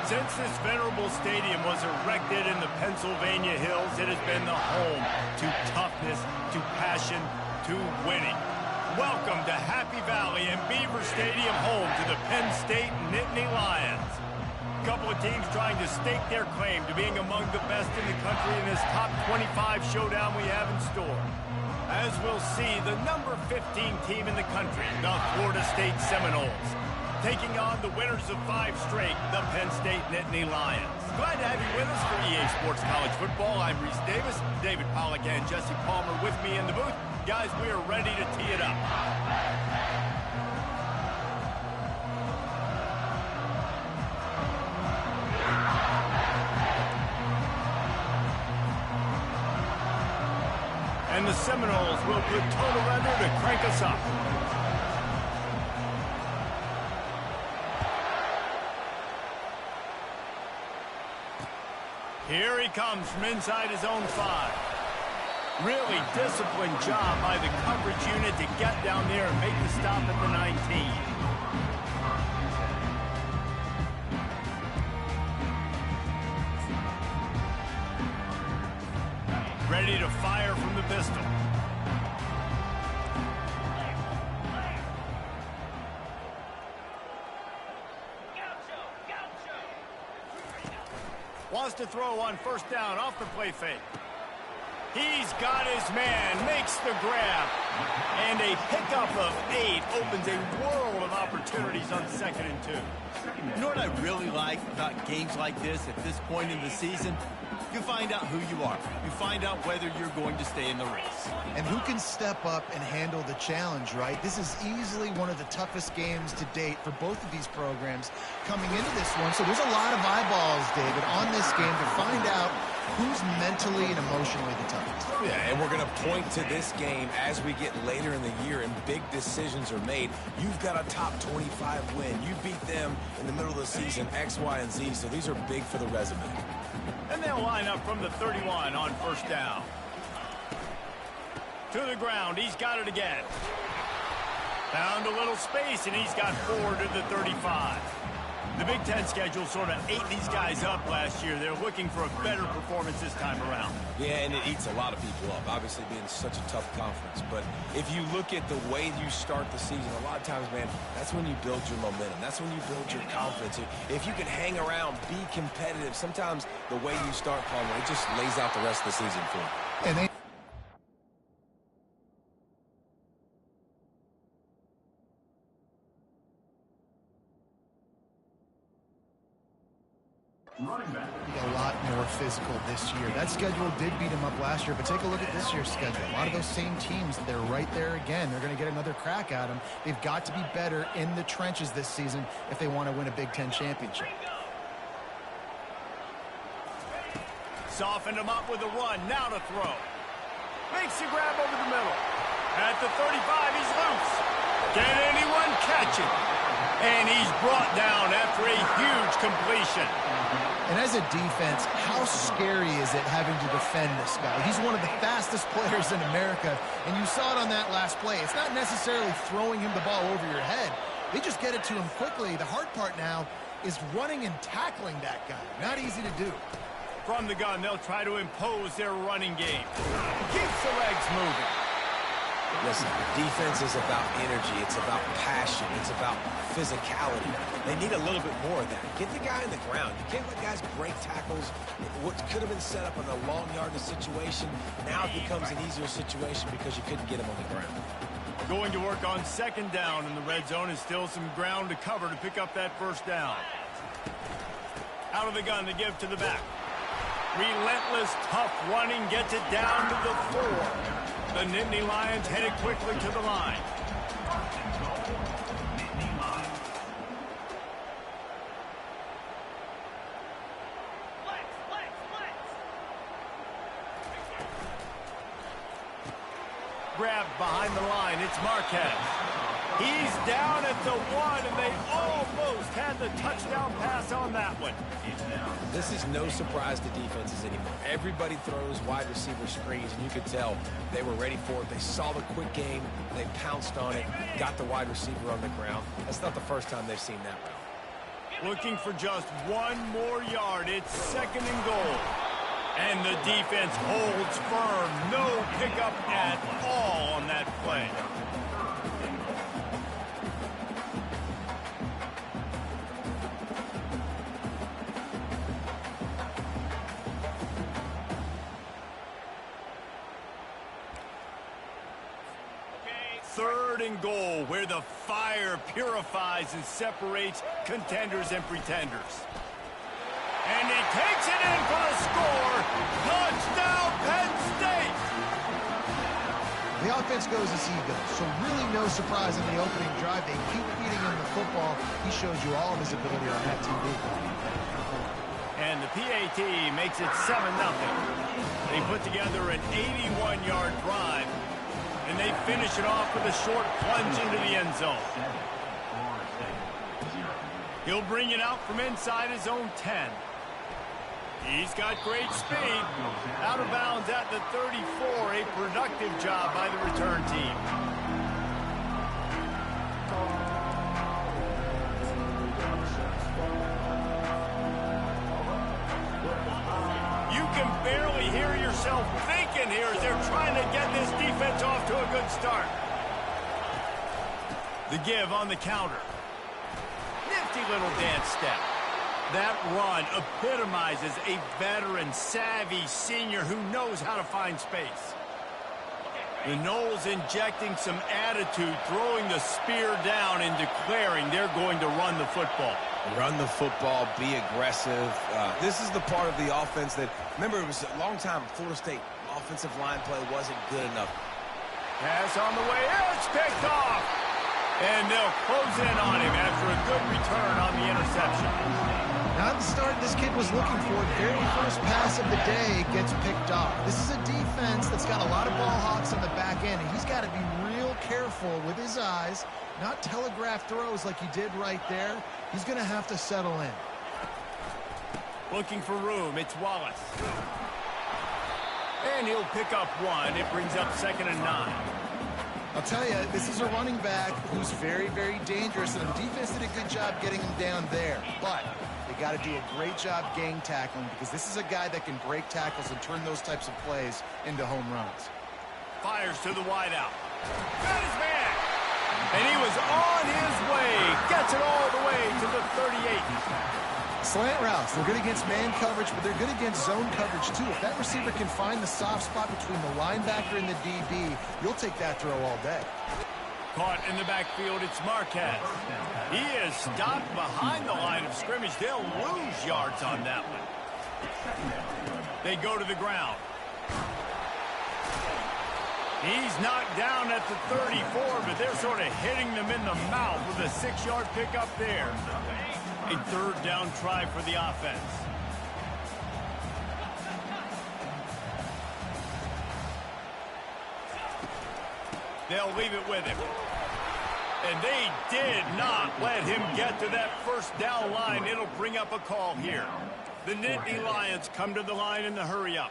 Since this venerable stadium was erected in the Pennsylvania Hills, it has been the home to toughness, to passion, to winning. Welcome to Happy Valley and Beaver Stadium, home to the Penn State Nittany Lions. A couple of teams trying to stake their claim to being among the best in the country in this top 25 showdown we have in store. As we'll see, the number 15 team in the country, the Florida State Seminoles, taking on the winners of 5 straight, the Penn State Nittany Lions. Glad to have you with us for EA Sports College Football. I'm Reese Davis, David Pollack and Jesse Palmer with me in the booth. Guys, we are ready to tee it up. And the Seminoles will put total leather to crank us up. Here he comes from inside his own 5. Really disciplined job by the coverage unit to get down there and make the stop at the 19. Ready to fire from the pistol. Wants to throw on first down off the play fake. He's got his man, makes the grab. And a pickup of 8 opens a world of opportunities on 2nd and 2. You know what I really like about games like this at this point in the season? You find out who you are. You find out whether you're going to stay in the race. And who can step up and handle the challenge, right? This is easily one of the toughest games to date for both of these programs coming into this one. So there's a lot of eyeballs, David, on this game to find out who's mentally and emotionally the toughest. Yeah, and we're going to point to this game as we get later in the year and big decisions are made. You've got a top 25 win. You beat them in the middle of the season, X, Y, and Z, so these are big for the resume. And they'll line up from the 31 on first down. To the ground, he's got it again. Found a little space, and he's got 4 to the 35. The Big Ten schedule sort of ate these guys up last year. They're looking for a better performance this time around. Yeah, and it eats a lot of people up, obviously being such a tough conference. But if you look at the way you start the season, a lot of times, man, that's when you build your momentum. That's when you build your confidence. If you can hang around, be competitive, sometimes the way you start, Palmer, it just lays out the rest of the season for you. And they a lot more physical this year. That schedule did beat them up last year, but take a look at this year's schedule. A lot of those same teams, they're right there again. They're going to get another crack at them. They've got to be better in the trenches this season if they want to win a Big Ten championship. Softened him up with a run. Now to throw. Makes the grab over the middle. At the 35, he's loose. Can anyone catch it? And he's brought down after a huge completion. And as a defense, how scary is it having to defend this guy? He's one of the fastest players in America, and you saw it on that last play. It's not necessarily throwing him the ball over your head. They just get it to him quickly. The hard part now is running and tackling that guy. Not easy to do. From the gun, they'll try to impose their running game. Keeps the legs moving. Listen, defense is about energy. It's about passion. It's about physicality. They need a little bit more of that. Get the guy on the ground. You can't let guys break tackles. What could have been set up in a long yardage situation, now it becomes an easier situation because you couldn't get him on the ground. Going to work on 2nd down in the red zone, and still some ground to cover to pick up that first down. Out of the gun, they give to the back. Relentless, tough running gets it down to the 4. The Nittany Lions headed quickly to the line. Grabbed behind the line, it's Marquez. He's down at the 1, and they almost had the touchdown pass on that one. This is no surprise to defenses anymore. Everybody throws wide receiver screens, and you could tell they were ready for it. They saw the quick game. They pounced on it, got the wide receiver on the ground. That's not the first time they've seen that route. Looking for just one more yard. It's 2nd and goal. And the defense holds firm. No pickup at all on that play. Third and goal, where the fire purifies and separates contenders and pretenders. And he takes it in for the score. Touchdown, Penn State! The offense goes as he goes, so really no surprise in the opening drive. They keep feeding him the football. He shows you all of his ability on that TV. And the PAT makes it 7-0. They put together an 81-yard drive. And they finish it off with a short plunge into the end zone. He'll bring it out from inside his own 10. He's got great speed. Out of bounds at the 34. A productive job by the return team. You can barely hear yourself thinking here as they're trying to get this defense off to a good start. The give on the counter. Nifty little dance step. That run epitomizes a veteran, savvy senior who knows how to find space. The Noles injecting some attitude, throwing the spear down and declaring they're going to run the football. Run the football, be aggressive. This is the part of the offense that, remember, it was a long time Florida State offensive line play wasn't good enough. Pass on the way, it's picked off. And they'll close in on him after a good return on the interception. Not the start this kid was looking for. The very first pass of the day gets picked off. This is a defense that's got a lot of ball hawks on the back end, and he's got to be real careful with his eyes, not telegraph throws like he did right there. He's going to have to settle in. Looking for room, it's Wallace. And he'll pick up one. It brings up 2nd and 9. I'll tell you, this is a running back who's very, very dangerous, and the defense did a good job getting him down there. But they got to do a great job gang tackling, because this is a guy that can break tackles and turn those types of plays into home runs. Fires to the wideout. Got his man. And he was on his way. Gets it all the way to the 38. Slant routes, they're good against man coverage, but they're good against zone coverage too. If that receiver can find the soft spot between the linebacker and the DB, you'll take that throw all day. Caught in the backfield, it's Marquez. He is stopped behind the line of scrimmage. They'll lose yards on that one. They go to the ground. He's knocked down at the 34, but they're sort of hitting them in the mouth with a 6-yard pickup there. A 3rd down try for the offense. They'll leave it with him. And they did not let him get to that 1st down line. It'll bring up a call here. The Nittany Lions come to the line in the hurry-up.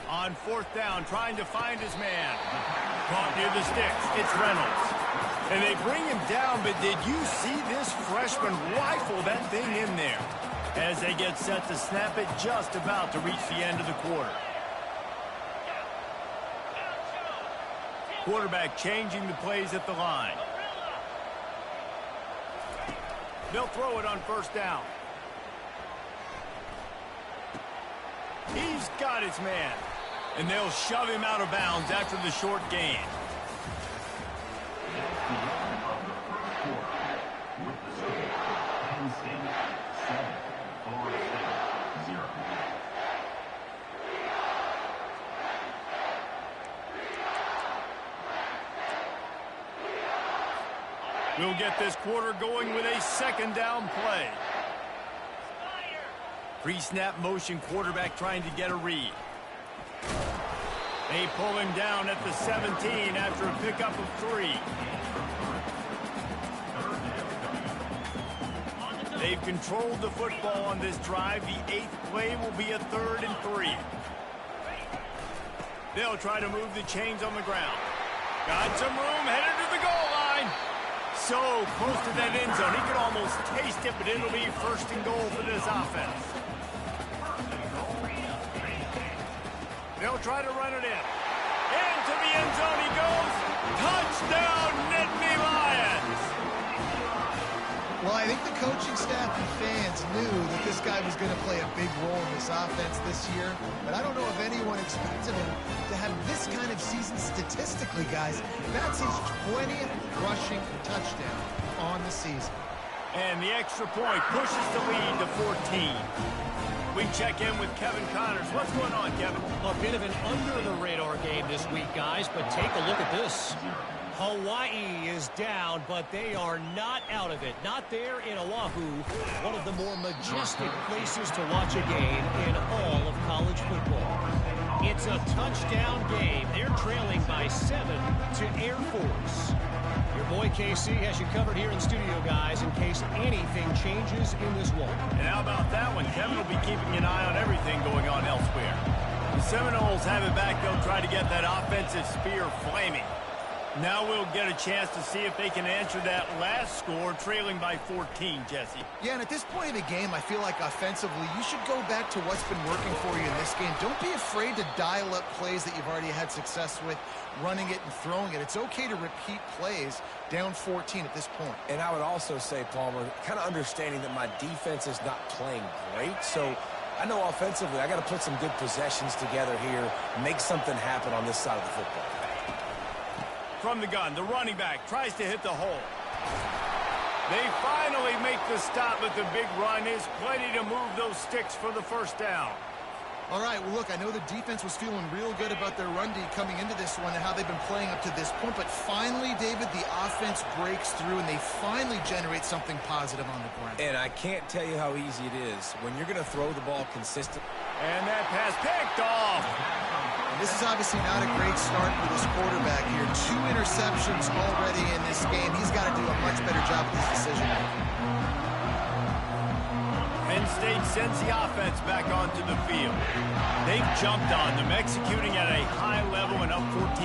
On 4th down, trying to find his man. Caught near the sticks. It's Reynolds. And they bring him down, but did you see this freshman rifle that thing in there? As they get set to snap it, just about to reach the end of the quarter. Quarterback changing the plays at the line. They'll throw it on 1st down. He's got his man. And they'll shove him out of bounds after the short gain. We'll get this quarter going with a 2nd down play. Pre-snap motion, quarterback trying to get a read. They pull him down at the 17 after a pickup of 3. They've controlled the football on this drive. The 8th play will be a 3rd and 3. They'll try to move the chains on the ground. Got some room, headed to the goal line. so close to that end zone. He could almost taste it, but it'll be first and goal for this offense. They'll try to run it in. Into the end zone he goes. Touchdown, Nittany Lions! Well, I think the coaching staff and fans knew that this guy was going to play a big role in this offense this year, but I don't know if anyone expected him to have this kind of season statistically, guys. That's his 20th rushing touchdown on the season. And the extra point pushes the lead to 14. We check in with Kevin Connors. What's going on, Kevin? A bit of an under-the-radar game this week, guys, but take a look at this. Hawaii is down, but they are not out of it. Not there in Oahu, one of the more majestic places to watch a game in all of college football. It's a touchdown game. They're trailing by 7 to Air Force. Your boy KC has you covered here in studio, guys, in case anything changes in this one. And how about that one? Kevin will be keeping an eye on everything going on elsewhere. The Seminoles have it back. They'll try to get that offensive spear flaming. Now we'll get a chance to see if they can answer that last score, trailing by 14, Jesse. Yeah, and at this point of the game, I feel like offensively, you should go back to what's been working for you in this game. Don't be afraid to dial up plays that you've already had success with, running it and throwing it. It's okay to repeat plays down 14 at this point. And I would also say, Palmer, kind of understanding that my defense is not playing great, so I know offensively I got to put some good possessions together here, make something happen on this side of the football. From the gun, the running back tries to hit the hole. They finally make the stop, but the big run is plenty to move those sticks for the first down. All right, well, look, I know the defense was feeling real good about their run D coming into this one and how they've been playing up to this point, but finally, David, the offense breaks through and they finally generate something positive on the ground. And I can't tell you how easy it is when you're going to throw the ball consistent. And that pass picked off. This is obviously not a great start for this quarterback here. 2 interceptions already in this game. He's got to do a much better job with his decision making. Penn State sends the offense back onto the field. They've jumped on them, executing at a high level and up 14-0,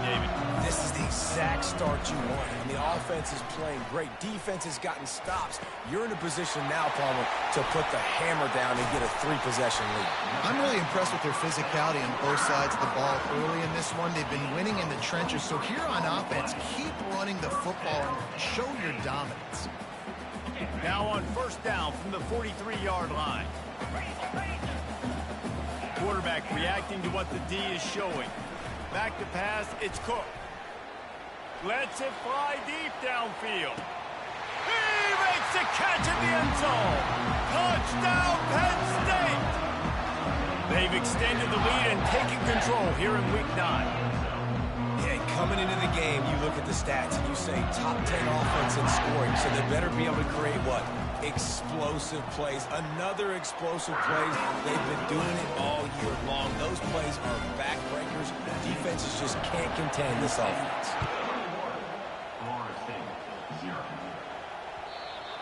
David. This is the exact start you want. And the offense is playing great. Defense has gotten stops. You're in a position now, Palmer, to put the hammer down and get a 3-possession lead. I'm really impressed with their physicality on both sides of the ball early in this one. They've been winning in the trenches. So here on offense, keep running the football and show your dominance. Now on first down from the 43-yard line. Quarterback reacting to what the D is showing. Back to pass, it's Cook. Lets it fly deep downfield. He makes the catch in the end zone. Touchdown, Penn State! They've extended the lead and taken control here in Week 9. Coming into the game, you look at the stats and you say top 10 offense in scoring, so they better be able to create what? Explosive plays. Another explosive plays. They've been doing it all year long. Those plays are backbreakers. Defenses just can't contain this offense.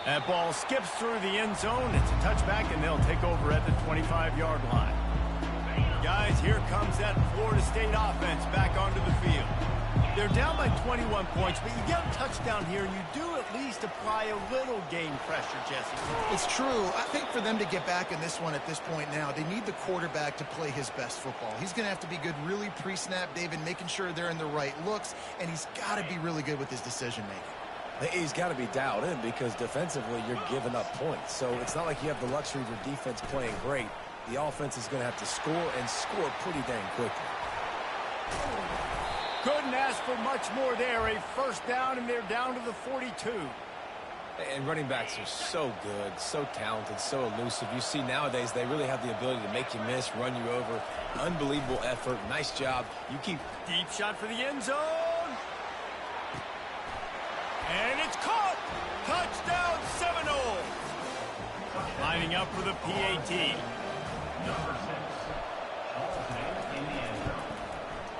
That ball skips through the end zone. It's a touchback, and they'll take over at the 25-yard line. Guys, here comes that Florida State offense back onto the field. They're down by 21 points, but you get a touchdown here, and you do at least apply a little game pressure, Jesse. It's true. I think for them to get back in this one at this point now, they need the quarterback to play his best football. He's going to have to be good really pre-snap, David, making sure they're in the right looks, and he's got to be really good with his decision-making. He's got to be dialed in because defensively you're giving up points. So it's not like you have the luxury of your defense playing great. The offense is going to have to score and score pretty dang quickly. Couldn't ask for much more there. A first down, and they're down to the 42. And running backs are so good, so talented, so elusive. You see nowadays they really have the ability to make you miss, run you over. Unbelievable effort. Nice job. You keep... Deep shot for the end zone. And it's caught. Touchdown, Seminoles. Lining up for the PAT.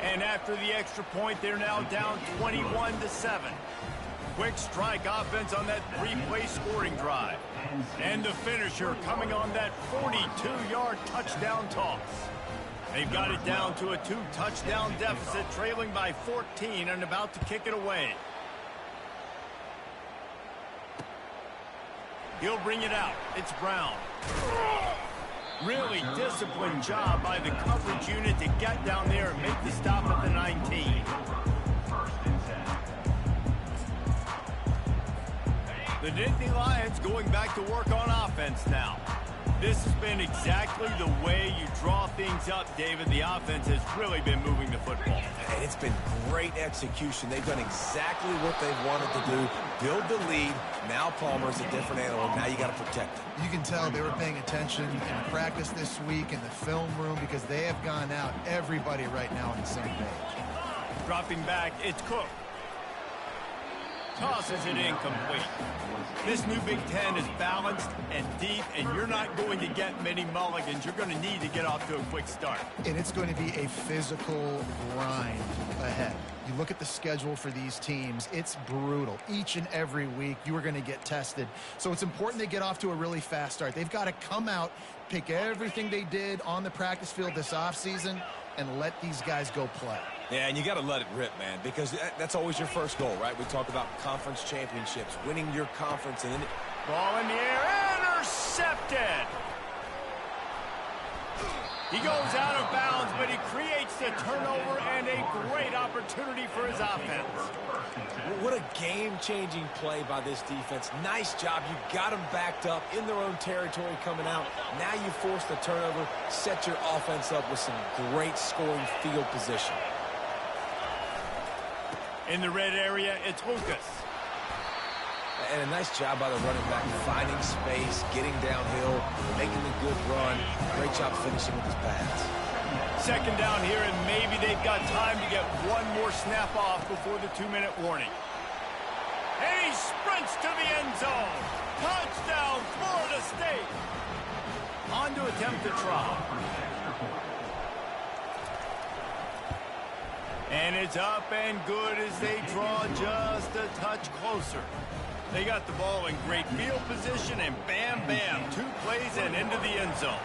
And after the extra point, they're now down 21-7. Quick strike offense on that 3-play scoring drive. And the finisher coming on that 42-yard touchdown toss. They've got it down to a 2-touchdown deficit, trailing by 14 and about to kick it away. He'll bring it out. It's Brown. Really disciplined job by the coverage unit to get down there and make the stop at the 19. The Nittany Lions going back to work on offense now. This has been exactly the way you draw things up, David. The offense has really been moving the football. And it's been great execution. They've done exactly what they've wanted to do. Build the lead. Now Palmer's a different animal. Now you got to protect him. You can tell they were paying attention in practice this week in the film room because they have gone out, everybody right now on the same page. Dropping back, it's Cook. Tosses it incomplete. This new Big Ten is balanced and deep, and you're not going to get many mulligans. You're going to need to get off to a quick start. And it's going to be a physical grind ahead. You look at the schedule for these teams, it's brutal. Each and every week, you are going to get tested. So it's important they get off to a really fast start. They've got to come out, pick everything they did on the practice field this offseason, and let these guys go play. Yeah, and you got to let it rip, man, because that's always your first goal, right? We talk about conference championships, winning your conference, and then... Ball in the air, intercepted! He goes out of bounds, but he creates the turnover and a great opportunity for his offense. What a game-changing play by this defense. Nice job. You got them backed up in their own territory coming out. Now you force the turnover, set your offense up with some great scoring field position. In the red area, it's Lucas. And a nice job by the running back, finding space, getting downhill, making a good run. Great job finishing with his pads. Second down here, and maybe they've got time to get one more snap off before the 2-minute warning. And he sprints to the end zone. Touchdown, Florida State. On to attempt the try. And it's up and good as they draw just a touch closer. They got the ball in great field position, and bam, bam, 2 plays and into the end zone.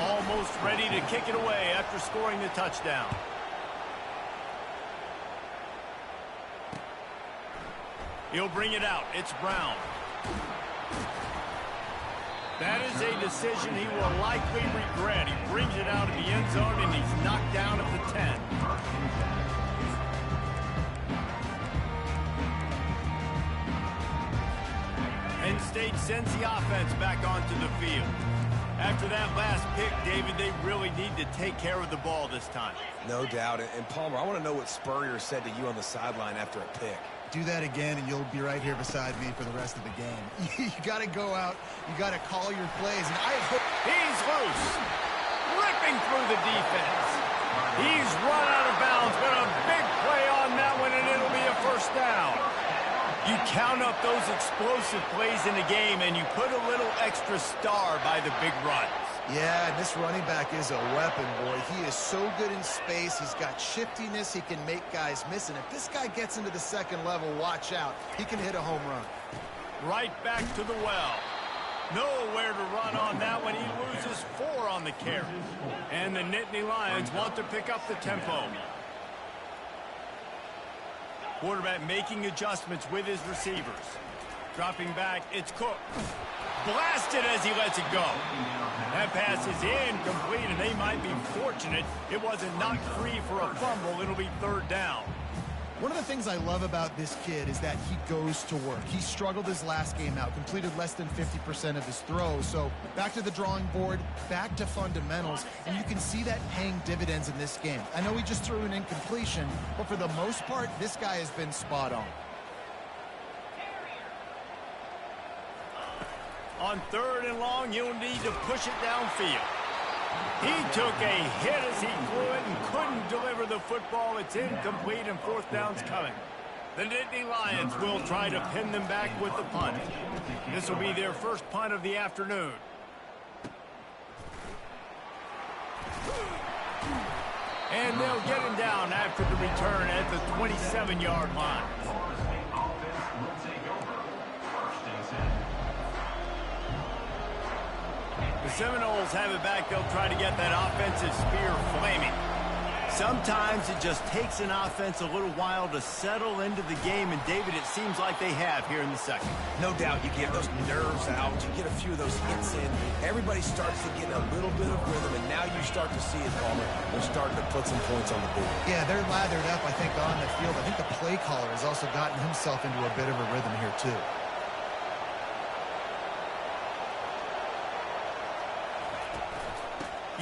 Almost ready to kick it away after scoring the touchdown. He'll bring it out. It's Brown. That is a decision he will likely regret. He brings it out of the end zone, and he's knocked down at the 10. Penn State sends the offense back onto the field. After that last pick, David, they really need to take care of the ball this time. No doubt. And Palmer, I want to know what Spurrier said to you on the sideline after a pick. Do that again, and you'll be right here beside me for the rest of the game. You got to go out. You got to call your plays. And I hope he's loose, ripping through the defense. He's run out of bounds, but a big play on that one, and it'll be a first down. You count up those explosive plays in the game, and you put a little extra star by the big runs. Yeah, and this running back is a weapon, boy. He is so good in space. He's got shiftiness. He can make guys miss. And if this guy gets into the second level, watch out. He can hit a home run. Right back to the well. Nowhere to run on that one. He loses 4 on the carry. And the Nittany Lions want to pick up the tempo. Quarterback making adjustments with his receivers. Dropping back, it's Cook. Blasted as he lets it go. That pass is incomplete, and they might be fortunate it wasn't knocked free for a fumble. It'll be 3rd down. One of the things I love about this kid is that he goes to work. He struggled his last game out, completed less than 50% of his throws. So back to the drawing board, back to fundamentals, and you can see that paying dividends in this game. I know he just threw an incompletion, but for the most part, this guy has been spot on. On 3rd and long, you'll need to push it downfield. He took a hit as he threw it and couldn't deliver the football. It's incomplete, and 4th down's coming. The Nittany Lions will try to pin them back with the punt. This will be their first punt of the afternoon. And they'll get him down after the return at the 27-yard line. The Seminoles have it back. They'll try to get that offensive spear flaming. Sometimes it just takes an offense a little while to settle into the game, and David, it seems like they have here in the second. No doubt you get those nerves out, you get a few of those hits in, everybody starts to get a little bit of rhythm, and now you start to see it, Palmer. They're starting to put some points on the board. Yeah, they're lathered up, I think, on the field. I think the play caller has also gotten himself into a bit of a rhythm here, too.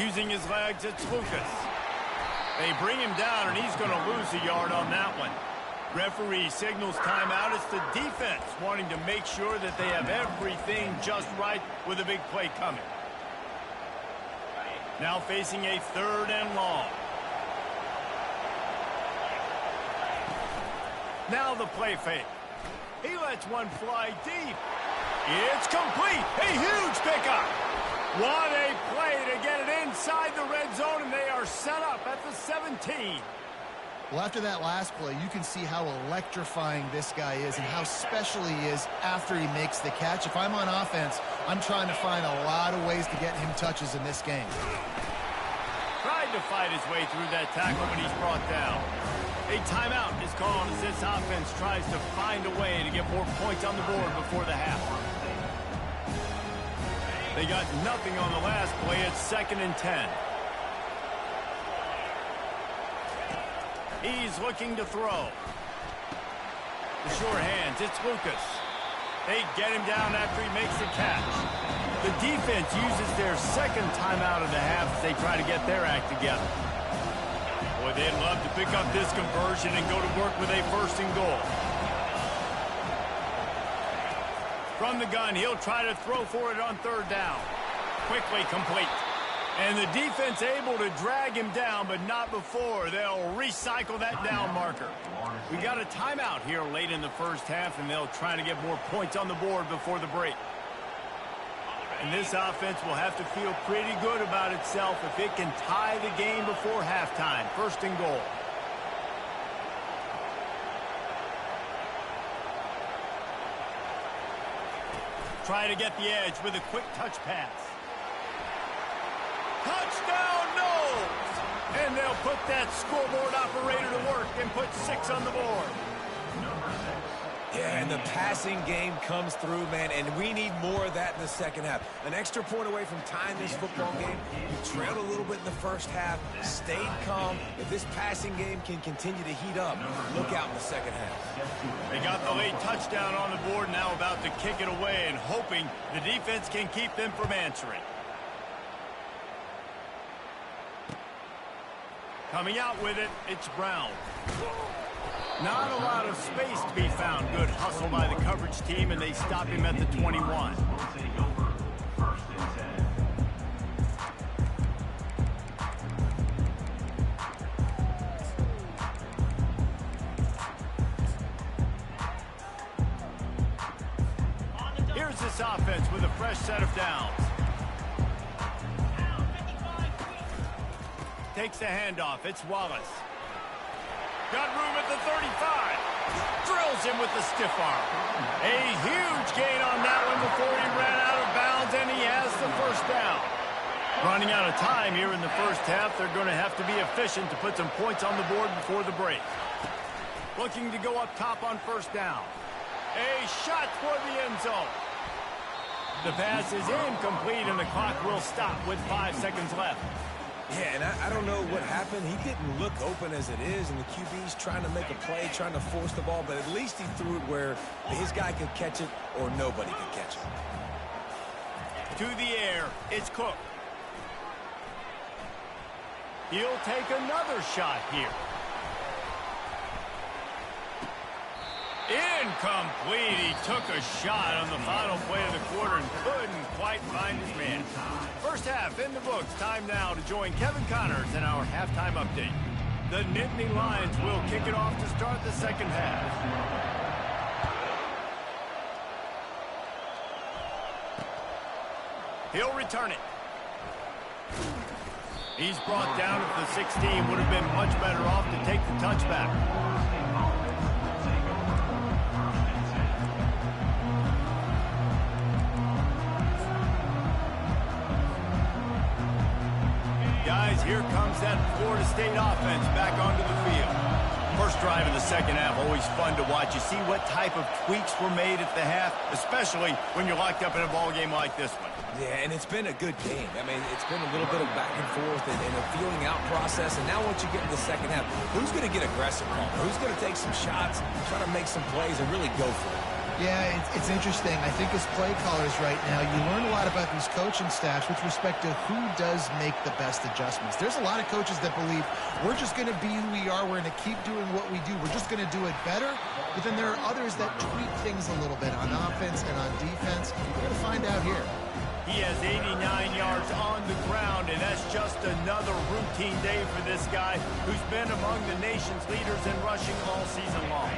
Using his legs, it's Lucas. They bring him down, and he's going to lose a yard on that one. Referee signals timeout. It's the defense wanting to make sure that they have everything just right with a big play coming. Now facing a 3rd and long. Now the play fake. He lets one fly deep. It's complete. A huge pickup. What a play to get it inside the red zone, and they are set up at the 17. Well, after that last play, you can see how electrifying this guy is and how special he is after he makes the catch. If I'm on offense, I'm trying to find a lot of ways to get him touches in this game. Tried to fight his way through that tackle, but he's brought down. A timeout is called as this offense tries to find a way to get more points on the board before the half. They got nothing on the last play. It's 2nd and 10. He's looking to throw. The sure hands, it's Lucas. They get him down after he makes the catch. The defense uses their 2nd timeout of the half as they try to get their act together. Boy, they'd love to pick up this conversion and go to work with a 1st and goal. From the gun, he'll try to throw for it on 3rd down. Quickly complete. And the defense able to drag him down, but not before. They'll recycle that down marker. We got a timeout here late in the first half, and they'll try to get more points on the board before the break. And this offense will have to feel pretty good about itself if it can tie the game before halftime. 1st and goal. Try to get the edge with a quick touch pass. Touchdown, Knowles! And they'll put that scoreboard operator to work and put 6 on the board. Yeah, and the passing game comes through, man, and we need more of that in the second half. An extra point away from tying this football game. You trailed a little bit in the first half, stayed calm. If this passing game can continue to heat up, look out in the second half. They got the late touchdown on the board, now about to kick it away and hoping the defense can keep them from answering. Coming out with it, it's Brown. Not a lot of space to be found. Good hustle by the coverage team, and they stop him at the 21. Here's this offense with a fresh set of downs. Takes the handoff. It's Wallace. Got room at the 35. Drills him with the stiff arm. A huge gain on that one before he ran out of bounds, and he has the 1st down. Running out of time here in the first half. They're going to have to be efficient to put some points on the board before the break. Looking to go up top on 1st down. A shot toward the end zone. The pass is incomplete, and the clock will stop with 5 seconds left. Yeah, and I don't know what happened. He didn't look open as it is, and the QB's trying to make a play, trying to force the ball, but at least he threw it where his guy could catch it or nobody could catch it. To the air, it's Cook. He'll take another shot here. Incomplete. He took a shot on the final play of the quarter and couldn't quite find his man. First half in the books. Time now to join Kevin Connors in our halftime update. The Nittany Lions will kick it off to start the second half. He'll return it. He's brought down at the 16. Would have been much better off to take the touchback. guys, here comes that Florida State offense back onto the field. First drive of the second half, always fun to watch. You see what type of tweaks were made at the half, especially when you're locked up in a ball game like this one. Yeah, and it's been a good game. I mean, it's been a little bit of back and forth and a feeling out process. And now once you get in the second half, who's going to get aggressive, Palmer? Who's going to take some shots, try to make some plays, and really go for it? Yeah, it's interesting. I think as play callers right now, you learn a lot about these coaching staffs with respect to who does make the best adjustments. There's a lot of coaches that believe we're just going to be who we are. We're going to keep doing what we do. We're just going to do it better. But then there are others that tweak things a little bit on offense and on defense. We're going to find out here. He has 89 yards on the ground, and that's just another routine day for this guy who's been among the nation's leaders in rushing all season long.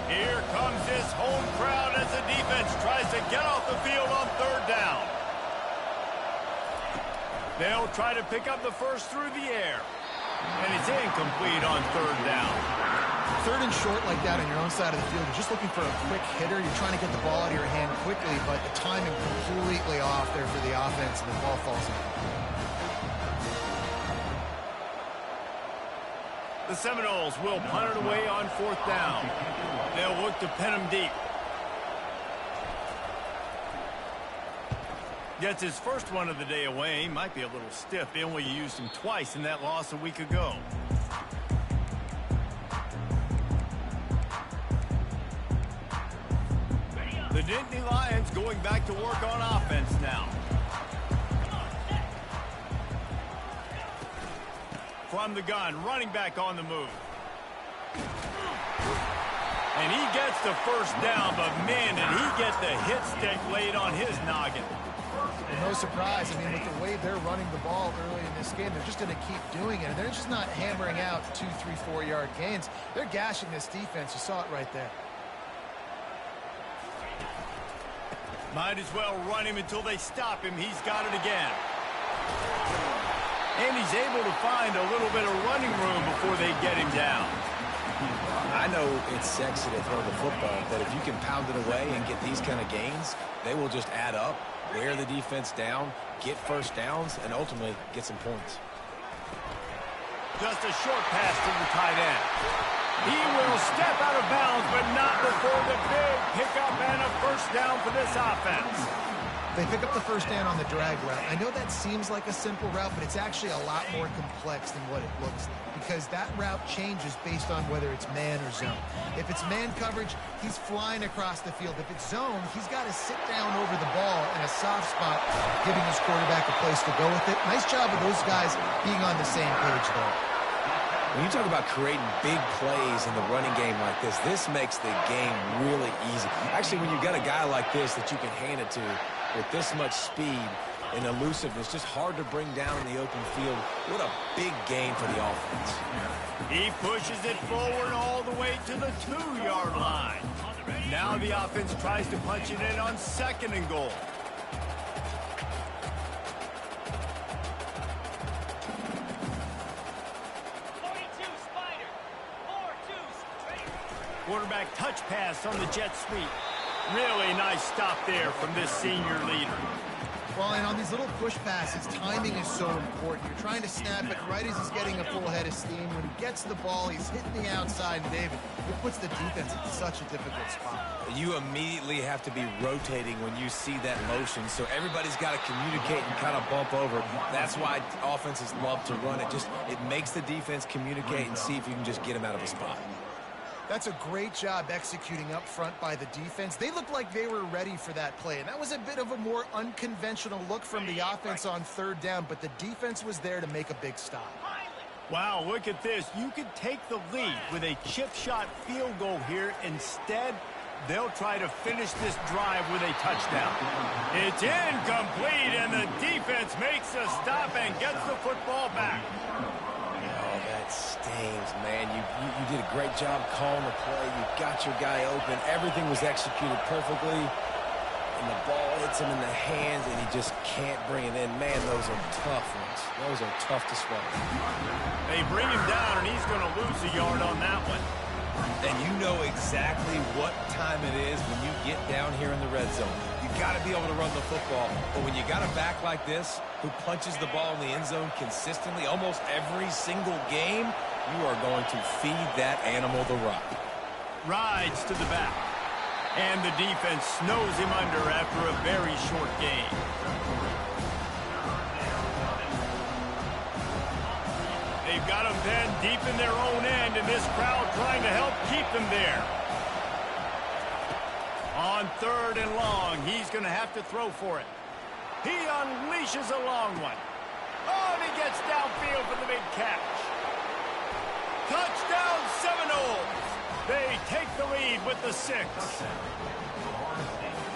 Here comes this home crowd as the defense tries to get off the field on third down. They'll try to pick up the first through the air. And it's incomplete on third down. Third and short like that on your own side of the field, you're just looking for a quick hitter. You're trying to get the ball out of your hand quickly, but the timing completely off there for the offense, and the ball falls in. The Seminoles will punt it away on fourth down. They'll look to pin him deep. Gets his first one of the day away. Might be a little stiff. They only used him twice in that loss a week ago. The Nittany Lions going back to work on offense now. From the gun, running back on the move. And he gets the first down, but man, did he get the hit stick laid on his noggin. No surprise. I mean, with the way they're running the ball early in this game, they're just going to keep doing it. And they're just not hammering out 2, 3, 4-yard gains. They're gashing this defense. You saw it right there. Might as well run him until they stop him. He's got it again. And he's able to find a little bit of running room before they get him down. I know it's sexy to throw the football, but if you can pound it away and get these kind of gains, they will just add up, wear the defense down, get first downs, and ultimately get some points. Just a short pass to the tight end. He will step out of bounds, but not before the big pickup and a first down for this offense. They pick up the first down on the drag route. I know that seems like a simple route, but it's actually a lot more complex than what it looks like, because that route changes based on whether it's man or zone. If it's man coverage, he's flying across the field. If it's zone, he's got to sit down over the ball in a soft spot, giving his quarterback a place to go with it. Nice job of those guys being on the same page, though. When you talk about creating big plays in the running game like this makes the game really easy. Actually, when you've got a guy like this that you can hand it to with this much speed and elusiveness, just hard to bring down in the open field. What a big game for the offense. He pushes it forward all the way to the 2-yard line. Now the offense tries to punch it in on second and goal. Quarterback touch pass on the jet sweep. Really nice stop there from this senior leader. Well, and on these little push passes, timing is so important. You're trying to snap it right as he's getting a full head of steam. When he gets the ball, he's hitting the outside, and David, it puts the defense in such a difficult spot. You immediately have to be rotating when you see that motion, so everybody's got to communicate and kind of bump over. That's why offenses love to run it. It makes the defense communicate and see if you can just get him out of a spot. That's a great job executing up front by the defense. They looked like they were ready for that play, and that was a bit of a more unconventional look from the offense on third down, but the defense was there to make a big stop. Wow, look at this. You could take the lead with a chip shot field goal here. Instead, they'll try to finish this drive with a touchdown. It's incomplete, and the defense makes a stop and gets the football back. That stings, man. You did a great job calling the play. You got your guy open. Everything was executed perfectly. And the ball hits him in the hands, and he just can't bring it in. Man, those are tough ones. Those are tough to swallow. They bring him down, and he's going to lose a yard on that one. And you know exactly what time it is when you get down here in the red zone. You got to be able to run the football. But when you got a back like this who punches the ball in the end zone consistently almost every single game, you are going to feed that animal the rock. Rides to the back. And the defense snows him under after a very short game. They've got him pinned deep in their own end, and this crowd trying to help keep them there. On 3rd and long, he's going to have to throw for it. He unleashes a long one. Oh, and he gets downfield for the big catch. Touchdown Seminoles. They take the lead with the 6.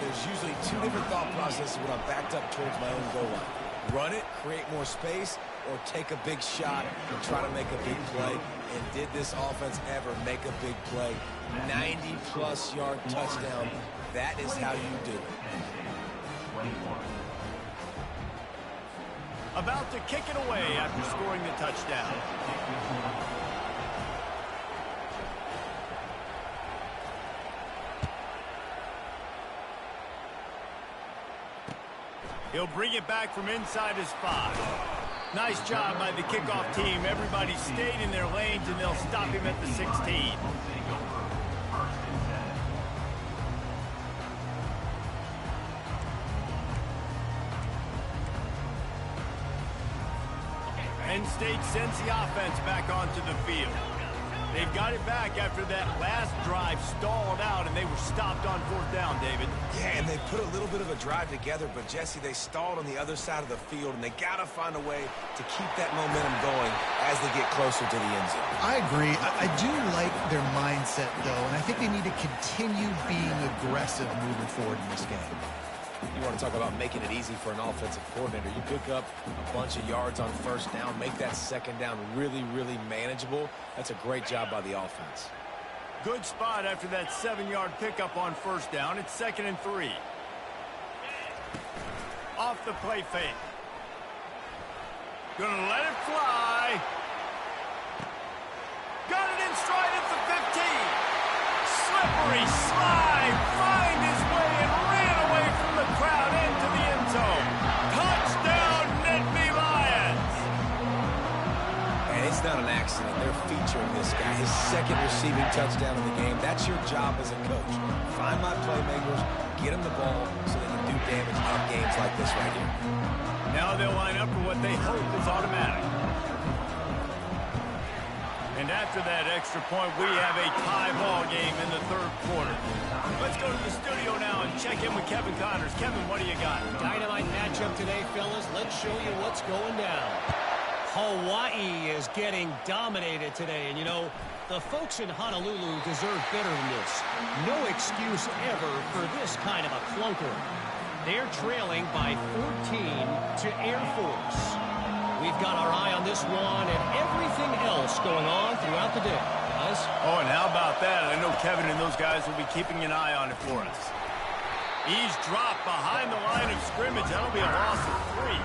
There's usually 2 different thought processes when I'm backed up towards my own goal line. Run it, create more space, or take a big shot and try to make a big play. And did this offense ever make a big play? 90-plus yard touchdown. That is how you do it. About to kick it away after scoring the touchdown. He'll bring it back from inside his 5. Nice job by the kickoff team. Everybody stayed in their lanes, and they'll stop him at the 16. Penn State sends the offense back onto the field. They've got it back after that last drive stalled out, and they were stopped on 4th down, David. Yeah, and they put a little bit of a drive together, but, Jesse, they stalled on the other side of the field, and they got to find a way to keep that momentum going as they get closer to the end zone. I agree. I do like their mindset, though, and I think they need to continue being aggressive moving forward in this game. You want to talk about making it easy for an offensive coordinator. You pick up a bunch of yards on 1st down, make that 2nd down really, really manageable. That's a great job by the offense. Good spot after that 7-yard pickup on 1st down. It's 2nd and 3. Off the play fake. Gonna let it fly. Got it in stride at the 15. Slippery slide. Find his way and ran away from the crowd into the end zone. Touchdown, Nittany Lions. And it's not an accident. They're featuring this guy. His 2nd receiving touchdown of the game. That's your job as a coach. Find my playmakers, get them the ball so they can do damage in games like this right here. Now they'll line up for what they hope is automatic. And after that extra point, we have a tie ball game in the 3rd quarter. Let's go to the studio now and check in with Kevin Connors. Kevin, what do you got? Dynamite matchup today, fellas. Let's show you what's going down. Hawaii is getting dominated today. And, you know, the folks in Honolulu deserve better than this. No excuse ever for this kind of a clunker. They're trailing by 14 to Air Force. We've got our eye on this one and everything else going on throughout the day, guys. Oh, and how about that? I know Kevin and those guys will be keeping an eye on it for us. He's dropped behind the line of scrimmage. That'll be a loss of 3.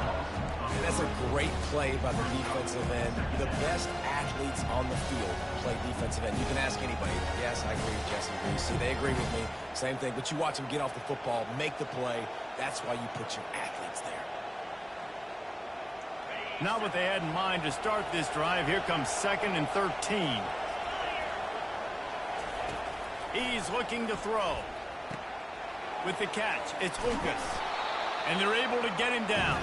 And that's a great play by the defensive end. The best athletes on the field play defensive end. You can ask anybody. Yes, I agree with Jesse. See, they agree with me. Same thing. But you watch them get off the football, make the play. That's why you put your athletes there. Not what they had in mind to start this drive. Here comes 2nd and 13. He's looking to throw. With the catch, it's Lucas. And they're able to get him down.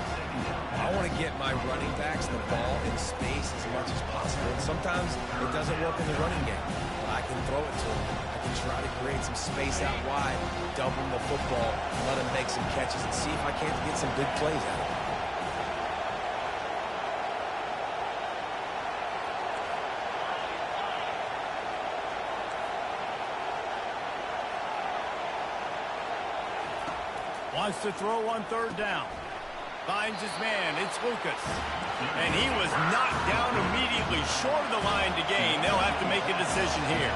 I want to get my running backs the ball in space as much as possible. And sometimes it doesn't work in the running game. But I can throw it to him. I can try to create some space out wide, dump him the football, let him make some catches, and see if I can't get some big plays out of him. Wants to throw on 3rd down. Finds his man. It's Lucas. And he was knocked down immediately short of the line to gain. They'll have to make a decision here.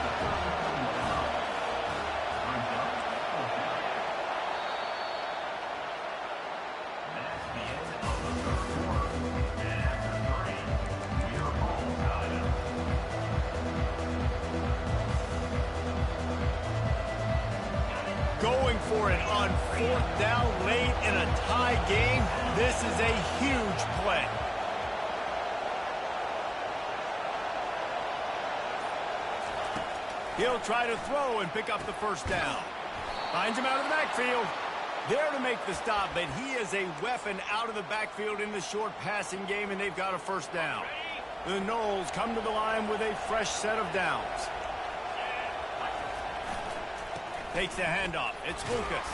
going for it on 4th down late in a tie game. This is a huge play. He'll try to throw and pick up the first down. Finds him out of the backfield. There to make the stop, but he is a weapon out of the backfield in the short passing game, and they've got a first down. The Knowles come to the line with a fresh set of downs. Takes the handoff. It's Lucas.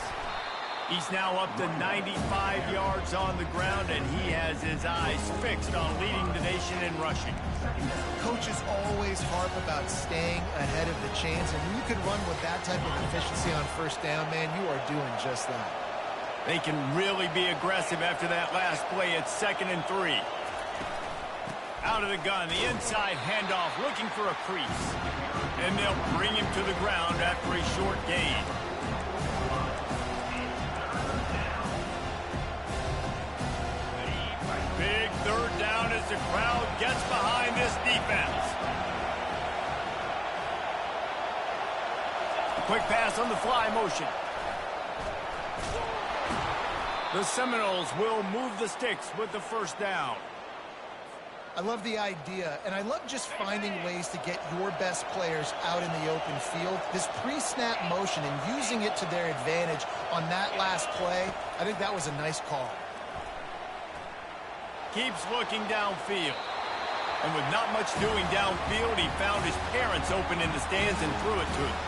He's now up to 95 yards on the ground, and he has his eyes fixed on leading the nation in rushing. Coaches always harp about staying ahead of the chains, and when you can run with that type of efficiency on first down, man, you are doing just that. They can really be aggressive after that last play. It's 2nd and 3. Out of the gun, the inside handoff, looking for a crease. And they'll bring him to the ground after a short gain. Big 3rd down as the crowd gets behind this defense. Quick pass on the fly motion. The Seminoles will move the sticks with the first down. I love the idea, and I love just finding ways to get your best players out in the open field. This pre-snap motion and using it to their advantage on that last play, I think that was a nice call. Keeps looking downfield. And with not much doing downfield, he found his parents open in the stands and threw it to him.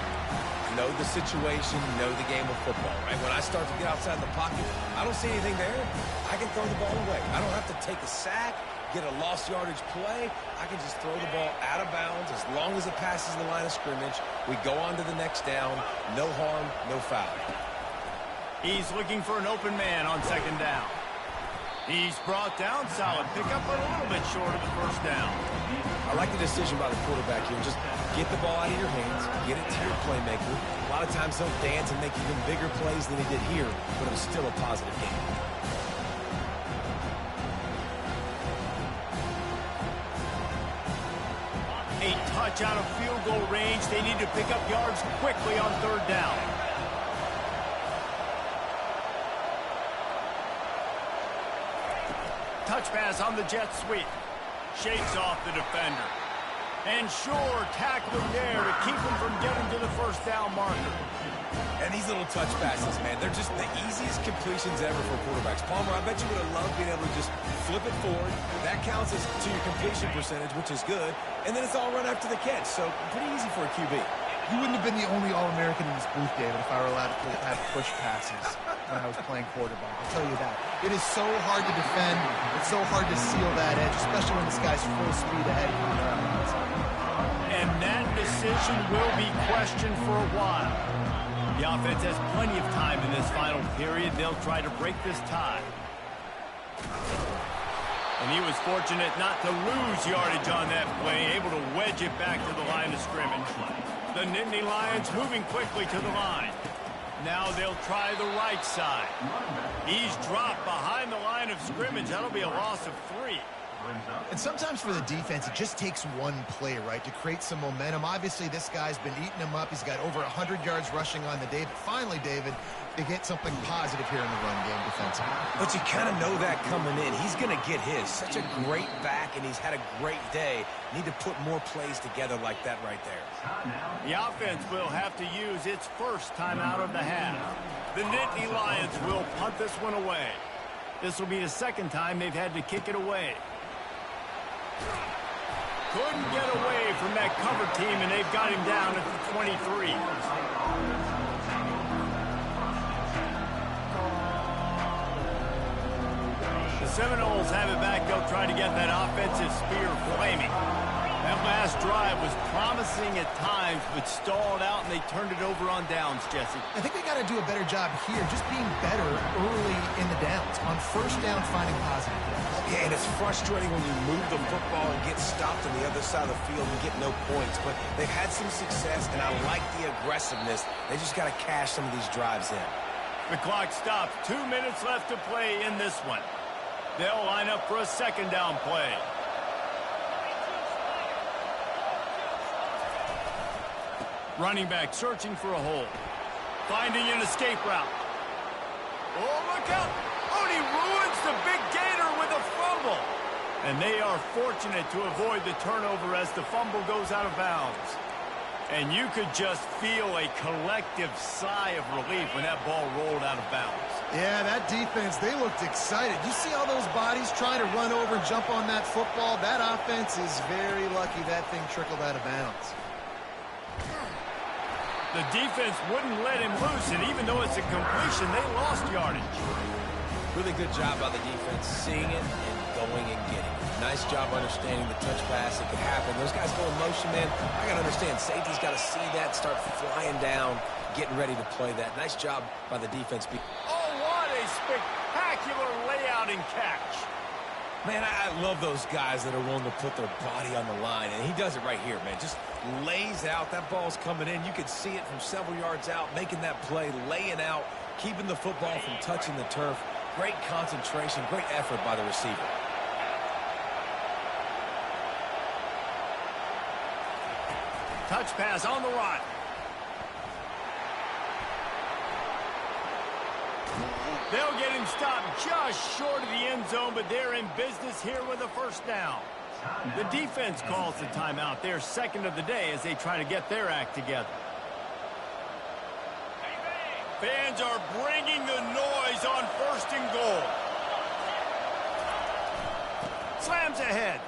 Know the situation, know the game of football, right? When I start to get outside the pocket, I don't see anything there. I can throw the ball away. I don't have to take a sack, get a lost yardage play. I can just throw the ball out of bounds as long as it passes the line of scrimmage. We go on to the next down. No harm, no foul. He's looking for an open man on 2nd down. He's brought down, solid pickup, but a little bit short of the first down. I like the decision by the quarterback here. Just get the ball out of your hands, get it to your playmaker. A lot of times he'll dance and make even bigger plays than he did here, but it was still a positive game. A touch out of field goal range. They need to pick up yards quickly on 3rd down. Touch pass on the jet sweep. Shakes off the defender. And sure, tackling there to keep him from getting to the first down marker. And these little touch passes, man, they're just the easiest completions ever for quarterbacks. Palmer, I bet you would have loved being able to just flip it forward. That counts as to your completion percentage, which is good. And then it's all run after the catch. So pretty easy for a QB. You wouldn't have been the only All-American in this booth, David, if I were allowed to have push passes when I was playing quarterback. I'll tell you that. It is so hard to defend. It's so hard to seal that edge, especially when this guy's full speed ahead. And that decision will be questioned for a while. The offense has plenty of time in this final period. They'll try to break this tie. And he was fortunate not to lose yardage on that play, able to wedge it back to the line of scrimmage. The Nittany Lions moving quickly to the line. Now they'll try the right side. He's dropped behind the line of scrimmage. That'll be a loss of 3. And sometimes for the defense, it just takes one play, right, to create some momentum. Obviously, this guy's been eating him up. He's got over 100 yards rushing on the day. But finally, David, they get something positive here in the run game defensively. But you kind of know that coming in. He's going to get his. Such a great back, and he's had a great day. Need to put more plays together like that right there. The offense will have to use its first timeout of the half. The Nittany Lions will punt this one away. This will be the 2nd time they've had to kick it away. Couldn't get away from that cover team, and they've got him down at the 23. The Seminoles have it back. They'll try to get that offensive spear flaming. That last drive was promising at times, but stalled out, and they turned it over on downs, Jesse. I think they got to do a better job here, just being better early in the downs. On first down, finding positive plays. Yeah, and it's frustrating when you move the football and get stopped on the other side of the field and get no points. But they've had some success, and I like the aggressiveness. They just got to cash some of these drives in. The clock stops. 2 minutes left to play in this one. They'll line up for a 2nd down play. Running back searching for a hole. finding an escape route. Oh, look out. Oh, and he ruins the big gator with a fumble. And they are fortunate to avoid the turnover as the fumble goes out of bounds. And you could just feel a collective sigh of relief when that ball rolled out of bounds. Yeah, that defense, they looked excited. You see all those bodies trying to run over and jump on that football? That offense is very lucky that thing trickled out of bounds. The defense wouldn't let him loose, and even though it's a completion, they lost yardage. Really good job by the defense seeing it and going and getting it. Nice job understanding the touch pass. It could happen. Those guys go in motion, man. I got to understand, safety's got to see that, start flying down, getting ready to play that. Nice job by the defense. Oh, what a spectacular layout and catch. Man, I love those guys that are willing to put their body on the line, and he does it right here, man. Just lays out. That ball's coming in. You can see it from several yards out, making that play, laying out, keeping the football from touching the turf. Great concentration, great effort by the receiver. Touch pass on the run. They'll get him stopped just short of the end zone, but they're in business here with a first down. The defense calls the timeout. They're second of the day as they try to get their act together. Fans are bringing the noise on first and goal. Slams ahead.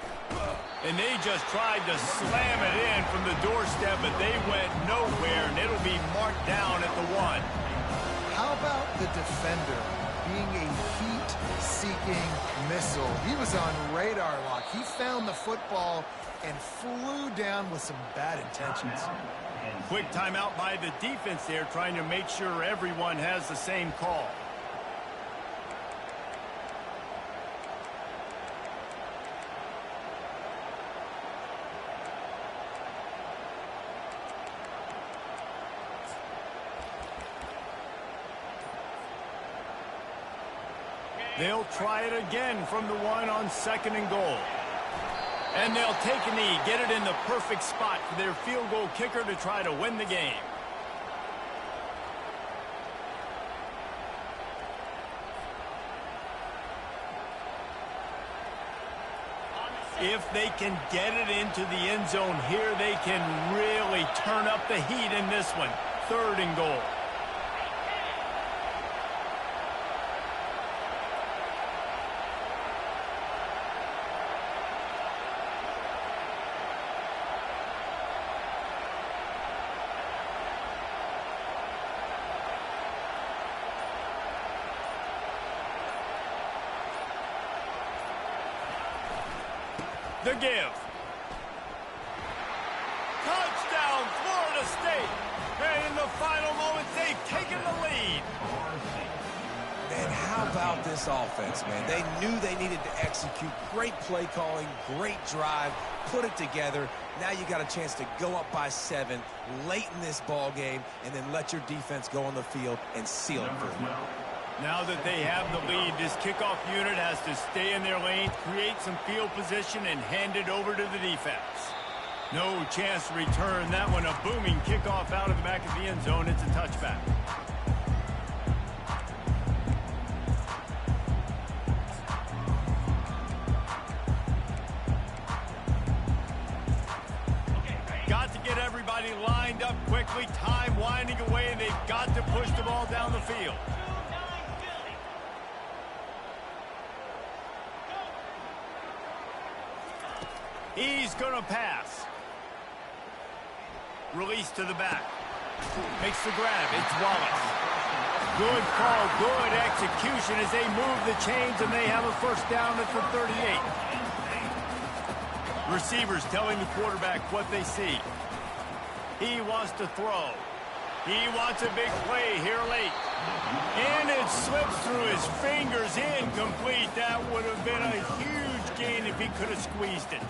And they just tried to slam it in from the doorstep, but they went nowhere, and it'll be marked down at the 1. How about the defender being a heat-seeking missile? He was on radar lock. He found the football and flew down with some bad intentions. Quick timeout by the defense there, trying to make sure everyone has the same call. They'll try it again from the 1 on second and goal. And they'll take a knee, get it in the perfect spot for their field goal kicker to try to win the game. If they can get it into the end zone here, they can really turn up the heat in this one. Third and goal. The give. Touchdown, Florida State. And in the final moments, they've taken the lead. Man, how about this offense, man? They knew they needed to execute. Great play calling, great drive, put it together. Now you got a chance to go up by 7 late in this ball game and then let your defense go on the field and seal it for them. Now that they have the lead, this kickoff unit has to stay in their lane, create some field position, and hand it over to the defense. No chance to return that one. A booming kickoff out of the back of the end zone. It's a touchback. Got to get everybody lined up quickly. Time winding away, and they've got to push the ball down the field. He's going to pass. Release to the back. Makes the grab. It's Wallace. Good call, good execution as they move the chains, and they have a first down at the 38. Receivers telling the quarterback what they see. He wants to throw. He wants a big play here late. And it slips through his fingers, incomplete. That would have been a huge gain if he could have squeezed it.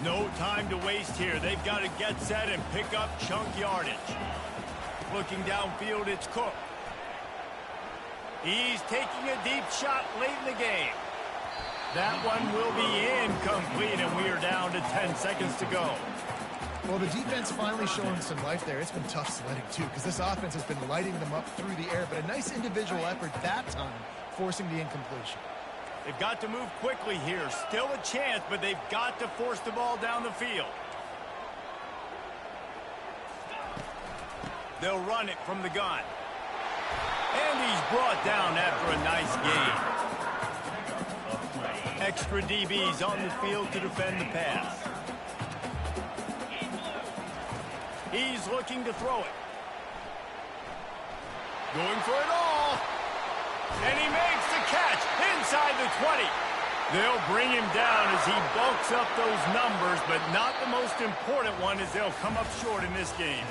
No time to waste here. They've got to get set and pick up chunk yardage. Looking downfield, it's Cook. He's taking a deep shot late in the game. That one will be incomplete, and we are down to 10 seconds to go. Well, the defense finally showing some life there. It's been tough sledding, too, because this offense has been lighting them up through the air. But a nice individual effort that time, forcing the incompletion. They've got to move quickly here. Still a chance, but they've got to force the ball down the field. They'll run it from the gun. And he's brought down after a nice gain. Extra DBs on the field to defend the pass. He's looking to throw it. Going for it all. And he makes the catch inside the 20. They'll bring him down as he bulks up those numbers, but not the most important one as they'll come up short in this game.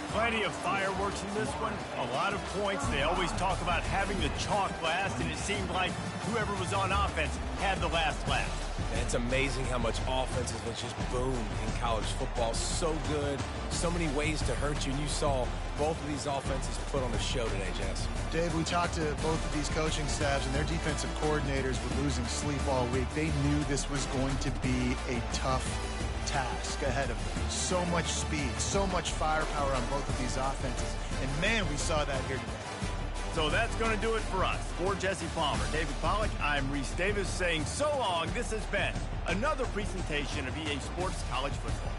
Plenty of fireworks in this one, a lot of points. They always talk about having the chalk last, and it seemed like whoever was on offense had the last laugh. And it's amazing how much offense has just boomed in college football. So good, so many ways to hurt you, and you saw both of these offenses put on a show today, Jess. Dave, we talked to both of these coaching staffs, and their defensive coordinators were losing sleep all week. They knew this was going to be a tough task ahead of them. So much speed, so much firepower on both of these offenses. And, man, we saw that here today. So that's going to do it for us. For Jesse Palmer, David Pollack, I'm Reese Davis saying so long. This has been another presentation of EA Sports College Football.